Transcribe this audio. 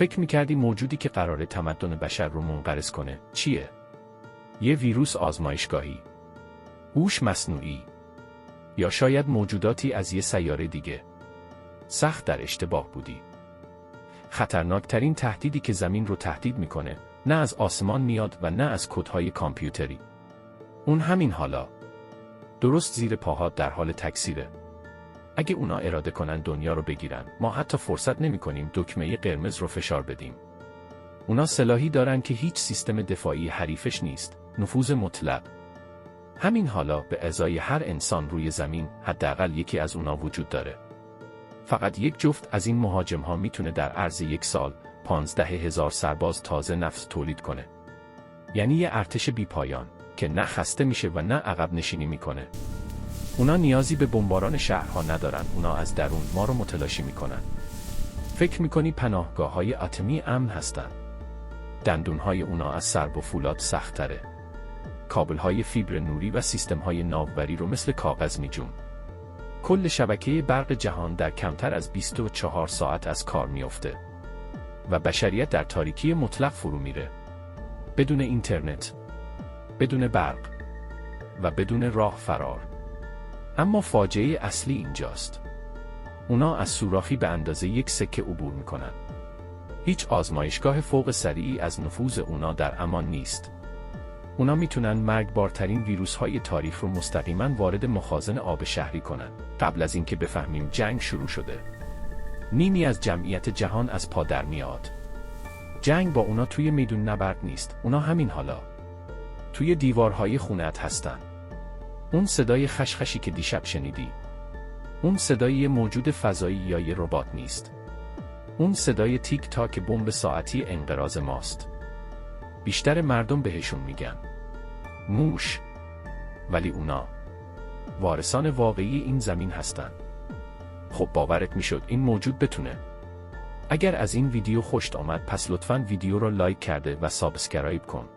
فکر می‌کردی موجودی که قراره تمدن بشر رو منقرض کنه چیه؟ یه ویروس آزمایشگاهی، هوش مصنوعی، یا شاید موجوداتی از یه سیاره دیگه. سخت در اشتباه بودی. خطرناکترین تهدیدی که زمین رو تهدید میکنه نه از آسمان میاد و نه از کدهای کامپیوتری. اون همین حالا درست زیر پاهات در حال تکثیره. اگه اونا اراده کنن دنیا رو بگیرن، ما حتی فرصت نمی‌کنیم دکمه قرمز رو فشار بدیم. اونا سلاحی دارن که هیچ سیستم دفاعی حریفش نیست، نفوذ مطلق. همین حالا به ازای هر انسان روی زمین حداقل یکی از اونا وجود داره. فقط یک جفت از این مهاجم‌ها میتونه در عرض 1 سال 15,000 سرباز تازه نفس تولید کنه. یعنی یه ارتش بی‌پایان که نه خسته میشه و نه عقب نشینی میکنه. اونا نیازی به بمباران شهرها ندارن، اونا از درون ما رو متلاشی میکنن. فکر میکنی پناهگاه‌های اتمی امن هستن؟ دندونهای اونا از سرب و فولاد سخت‌تره. کابل‌های فیبر نوری و سیستم‌های ناوبری رو مثل کاغذ میجون. کل شبکه برق جهان در کمتر از 24 ساعت از کار میفته. و بشریت در تاریکی مطلق فرو میره. بدون اینترنت، بدون برق و بدون راه فرار. اما فاجعه اصلی اینجاست. اونا از سوراخی به اندازه 1 سکه عبور میکنن. هیچ آزمایشگاه فوق سریعی از نفوذ اونا در امان نیست. اونا میتونن مرگبارترین ویروس‌های تاریخ رو مستقیما وارد مخازن آب شهری کنن، قبل از اینکه بفهمیم جنگ شروع شده. نیمی از جمعیت جهان از پا در میاد. جنگ با اونا توی میدون نبرد نیست، اونا همین حالا توی دیوارهای خونه‌ات هستن. اون صدای خشخشی که دیشب شنیدی، اون صدای یه موجود فضایی یا یه ربات نیست. اون صدای تیک تاک بمب ساعتی انقراض ماست. بیشتر مردم بهشون میگن موش، ولی اونا وارثان واقعی این زمین هستن. خب باورت میشد این موجود بتونه؟ اگر از این ویدیو خوشت آمد پس لطفاً ویدیو رو لایک کرده و سابسکرایب کن.